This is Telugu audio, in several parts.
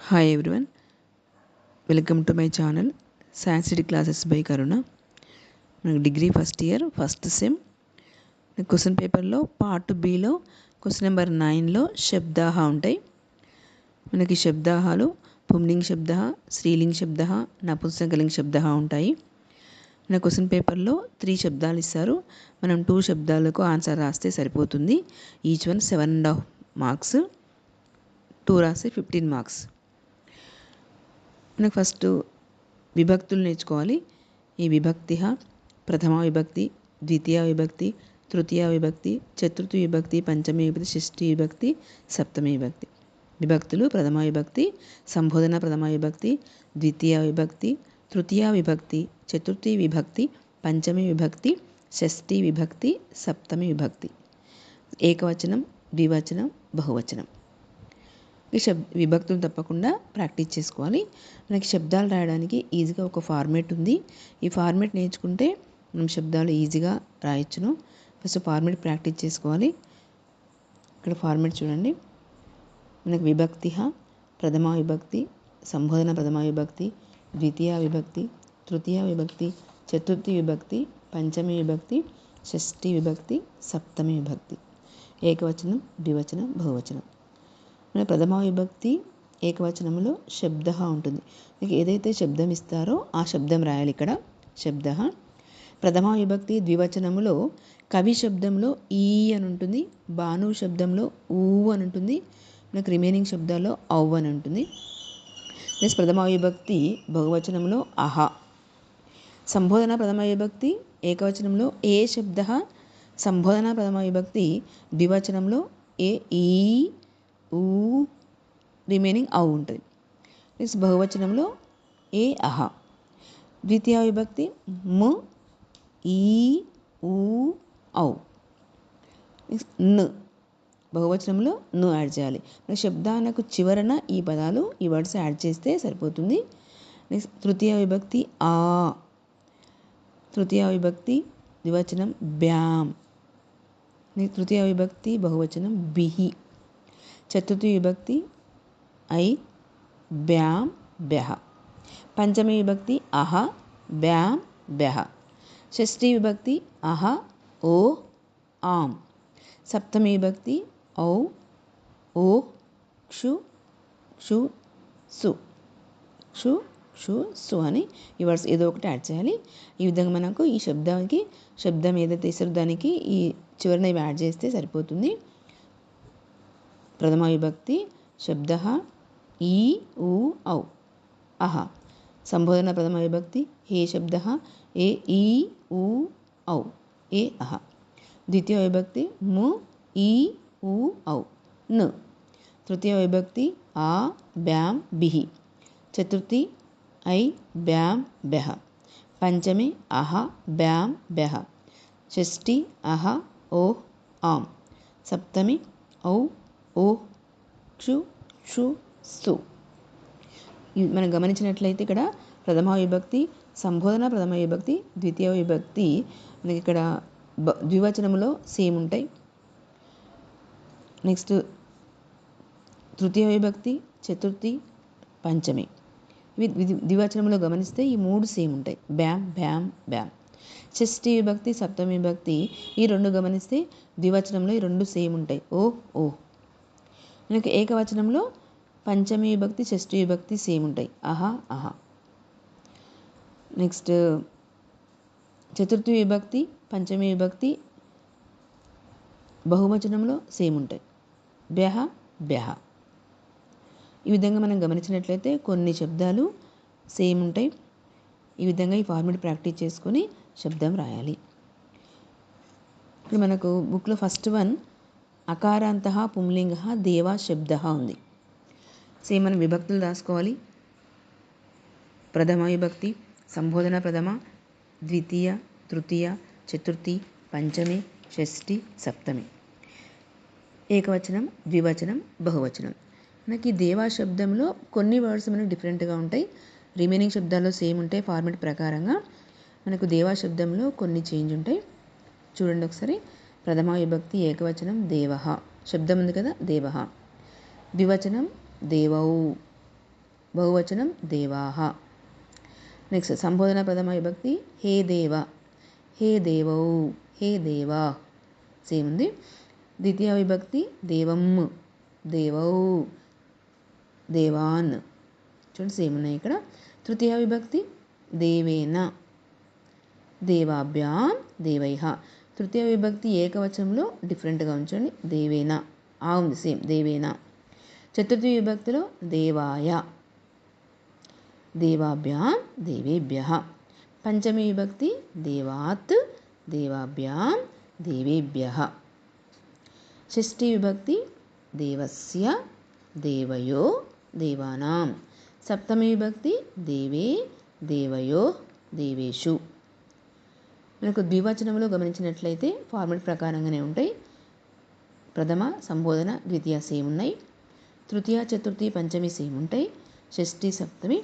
Hi everyone, welcome to my channel science city classes by Karuna. మనకు degree first year first sem question పేపర్లో పార్ట్ బిలో క్వశ్చన్ నెంబర్ 9లో శబ్దాహ ఉంటాయి. మనకి శబ్దాహాలు పుంలింగ్ శబ్ద, స్త్రీలింగ్ శబ్ద, నపుంసకలింగ్ శబ్ద ఉంటాయి. మన క్వశ్చన్ పేపర్లో 3 శబ్దాలు ఇస్తారు. మనం 2 శబ్దాలకు ఆన్సర్ రాస్తే సరిపోతుంది. ఈచ్ వన్ 7.5 మార్క్స్, 2 రాస్తే 15 మార్క్స్. మనకు ఫస్ట్ విభక్తులు నేర్చుకోవాలి. ఈ విభక్తి ప్రథమ విభక్తి, ద్వితీయ విభక్తి, తృతీయ విభక్తి, చతుర్థి విభక్తి, పంచమి విభక్తి, షష్ఠి విభక్తి, సప్తమి విభక్తి. విభక్తులు ప్రథమ విభక్తి, సంబోధన ప్రథమ విభక్తి, ద్వితీయ విభక్తి, తృతీయ విభక్తి, చతుర్థి విభక్తి, పంచమి విభక్తి, షష్ఠి విభక్తి, సప్తమి విభక్తి. ఏకవచనం, ద్వివచనం, బహువచనం. ఈ విభక్తులు తప్పకుండా ప్రాక్టీస్ చేసుకోవాలి. మనకి శబ్దాలు రాయడానికి ఈజీగా ఒక ఫార్మేట్ ఉంది. ఈ ఫార్మేట్ నేర్చుకుంటే మనం శబ్దాలు ఈజీగా రాయొచ్చును. ఫస్ట్ ఫార్మేట్ ప్రాక్టీస్ చేసుకోవాలి. ఇక్కడ ఫార్మేట్ చూడండి. మనకు విభక్తి ప్రథమ విభక్తి, సంబోధన ప్రథమ విభక్తి, ద్వితీయ విభక్తి, తృతీయ విభక్తి, చతుర్థి విభక్తి, పంచమి విభక్తి, షష్ఠి విభక్తి, సప్తమి విభక్తి. ఏకవచనం, ద్వివచనం, బహువచనం. మన ప్రథమ విభక్తి ఏకవచనంలో శబ్ద ఉంటుంది. మీకు ఏదైతే శబ్దం ఇస్తారో ఆ శబ్దం రాయాలి. ఇక్కడ శబ్ద. ప్రథమ విభక్తి ద్వివచనంలో కవి శబ్దంలో ఈ అని ఉంటుంది, భాను శబ్దంలో ఊ అని ఉంటుంది, మనకు రిమైనింగ్ శబ్దాల్లో ఔ అని ఉంటుంది. నెక్స్ట్ ప్రథమ విభక్తి బహువచనంలో అహ. సంబోధన ప్రథమ విభక్తి ఏకవచనంలో ఏ శబ్ద, సంబోధన ప్రథమ విభక్తి ద్వివచనంలో ఏ ఈ ఊ, రిమైనింగ్ ఔ ఉంటుంది. నెక్స్ట్ బహువచనంలో ఏ అహ. ద్వితీయ విభక్తి ము, ఈ, ఊ, ఔ. నెక్స్ట్ న్. బహువచనంలో ను యాడ్ చేయాలి. మన శబ్దాలకు చివరన ఈ పదాలు, ఈ వర్డ్స్ యాడ్ చేస్తే సరిపోతుంది. నెక్స్ట్ తృతీయ విభక్తి ఆ. తృతీయ విభక్తి ద్వివచనం బ్యామ్. నెక్స్ట్ తృతీయ విభక్తి బహువచనం బిహి. చతుర్థి విభక్తి ఐ, బ్యామ్, బెహ. పంచమి విభక్తి అహ, బ్యామ్, బెహ. షష్ఠి విభక్తి అహ, ఓ, ఆమ్. సప్తమి విభక్తి ఔ, ఓ, క్షు, క్షు, సు. క్షు, క్షు, సు అని ఈ వర్డ్స్ ఏదో ఒకటి యాడ్ చేయాలి. ఈ విధంగా మనకు ఈ శబ్దానికి శబ్దం ఏదైతే ఇస్తారో దానికి ఈ చివరన ఇవి యాడ్ చేస్తే సరిపోతుంది. ప్రథమ విభక్తి శబ్ద ఈ, ఊ, ఔ, అహ. సంబోధన ప్రథమ విభక్తి హే శబ్ద ఏ, ఈ, ఊ, ఔ, ఏ అహ. ద్వితీయ విభక్తి ము, ఈ, ఊ, ఔ, ను. తృతీయ విభక్తి ఆ, బ్యామ్, బిహి. చతుర్థి ఐ, బ్యామ్, బెహ. పంచమి అహ, బ్యామ్, బెహ. షష్ఠి అహ, ఓ, ఆమ్. సప్తమి ఔ, ఓ, క్షు, క్షు, సు. మనం గమనించినట్లయితే ఇక్కడ ప్రథమ విభక్తి, సంబోధన ప్రథమ విభక్తి, ద్వితీయ విభక్తి మనకి ఇక్కడ ద్వివచనంలో సేమ్ ఉంటాయి. నెక్స్ట్ తృతీయ విభక్తి, చతుర్థి, పంచమి ఇవి ద్వివచనంలో గమనిస్తే ఈ 3 సేమ్ ఉంటాయి. బ్యామ్, బ్యామ్, బ్యామ్. షష్ఠి విభక్తి, సప్తమి విభక్తి ఈ 2 గమనిస్తే ద్వివచనంలో ఈ 2 సేమ్ ఉంటాయి. ఓ, ఓ. మనకి ఏకవచనంలో పంచమి విభక్తి, షష్ఠి విభక్తి సేమ్ ఉంటాయి. అహ, అహ. నెక్స్ట్ చతుర్థి విభక్తి, పంచమి విభక్తి బహువచనంలో సేమ్ ఉంటాయి. బెహ, బెహ. ఈ విధంగా మనం గమనించినట్లయితే కొన్ని శబ్దాలు సేమ్ ఉంటాయి. ఈ విధంగా ఈ ఫార్మేట్ ప్రాక్టీస్ చేసుకొని శబ్దం రాయాలి. ఇప్పుడు మనకు బుక్లో ఫస్ట్ వన్ అకారాంత పుంలింగ దేవ శబ్ద ఉంది. సేమ్ మనం విభక్తులు రాసుకోవాలి. ప్రథమ విభక్తి సంబోధన ప్రథమ, ద్వితీయ, తృతీయ, చతుర్థి, పంచమి, షష్ఠి, సప్తమి. ఏకవచనం, ద్వివచనం, బహువచనం. మనకి దేవా శబ్దంలో కొన్ని వర్డ్స్ మనకు డిఫరెంట్గా ఉంటాయి. రిమైనింగ్ శబ్దాల్లో సేమ్ ఉంటాయి. ఫార్మేట్ ప్రకారంగా మనకు దేవా శబ్దంలో కొన్ని చేంజ్ ఉంటాయి. చూడండి ఒకసారి. ప్రథమ విభక్తి ఏకవచనం దేవః, శబ్దం ఉంది కదా దేవః. ద్వివచనం దేవౌ, బహువచనం దేవాః. నెక్స్ట్ సంబోధన ప్రథమ విభక్తి హే దేవ, హే దేవౌ, హే దేవా, సేమ్ ఉంది. ద్వితీయ విభక్తి దేవం, దేవౌ, దేవాన్, చూడండి సేమ్ ఉన్నాయి ఇక్కడ. తృతీయ విభక్తి దేవేన, దేవాభ్యాం, దేవైః. తృతీయ విభక్తి ఏకవచనంలో డిఫరెంట్గా ఉంచండి, దేవేన, ఉంది సేమ్ దేవేన. చతుర్థి విభక్తిలో దేవాయ, దేవాభ్యాం, దేవేభ్యః. పంచమి విభక్తి దేవాత్, దేవాభ్యాం, దేవేభ్యః. షష్ఠి విభక్తి దేవస్య, దేవయో, దేవానాం. సప్తమి విభక్తి దేవే, దేవయో, దేవేషు. మనకు ద్వివచనంలో గమనించినట్లయితే ఫార్మెట్ ప్రకారంగానే ఉంటాయి. ప్రథమ, సంబోధన, ద్వితీయ సేమ్ ఉన్నాయి. తృతీయ, చతుర్థి, పంచమి సేమ్ ఉంటాయి. షష్ఠి, సప్తమి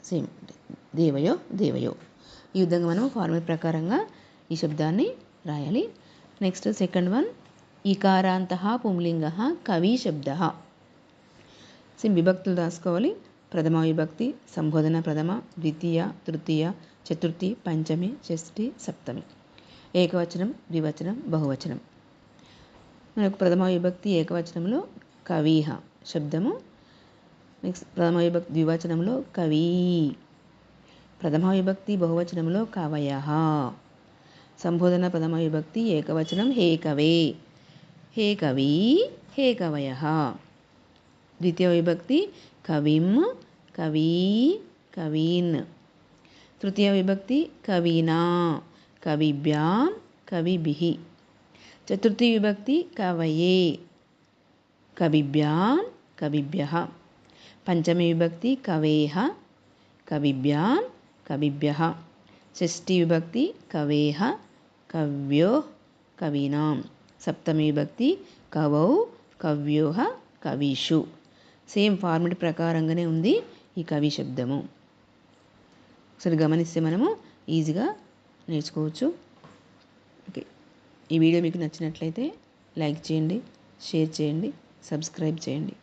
సేమ్ ఉంటాయి. దేవయో, దేవయో. ఈ విధంగా మనం ఫార్మెట్ ప్రకారంగా ఈ శబ్దాన్ని రాయాలి. నెక్స్ట్ సెకండ్ వన్, ఇకారాంతః పుంలింగః కవి శబ్దః. సేమ్ విభక్తులు రాసుకోవాలి. ప్రథమ విభక్తి, సంబోధన ప్రథమ, ద్వితీయ, తృతీయ, చతుర్థి, పంచమి, షష్ఠి, సప్తమి. ఏకవచనం, ద్వివచనం, బహువచనం. మనకు ప్రథమ విభక్తి ఏకవచనంలో కవిః శబ్దము. నెక్స్ట్ ప్రథమ విభక్తి ద్వివచనంలో కవి. ప్రథమ విభక్తి బహువచనంలో కవయః. సంబోధన ప్రథమ విభక్తి ఏకవచనం హే కవే, హే కవి, హే కవయః. ద్వితీయ విభక్తి కవిం, కవీ, కవీన్. తృతీయ విభక్తి కవీనా, కవిభ్యాం, కవిభిః. చతుర్థి విభక్తి కవయే, కవిభ్యాం, కవిభ్యః. పంచమి విభక్తి కవేః, కవిభ్యాం, కవిభ్యః. షష్ఠి విభక్తి కవేః, కవ్యోః, కవీనాం. సప్తమి విభక్తి కవౌ, కవ్యోః, కవీషు. సేమ్ ఫార్మెట్ ప్రకారంగానే ఉంది ఈ కవి శబ్దము. ఒకసారి గమనిస్తే మనము ఈజీగా నేర్చుకోవచ్చు. ఓకే, ఈ వీడియో మీకు నచ్చినట్లయితే లైక్ చేయండి, షేర్ చేయండి, సబ్స్క్రైబ్ చేయండి.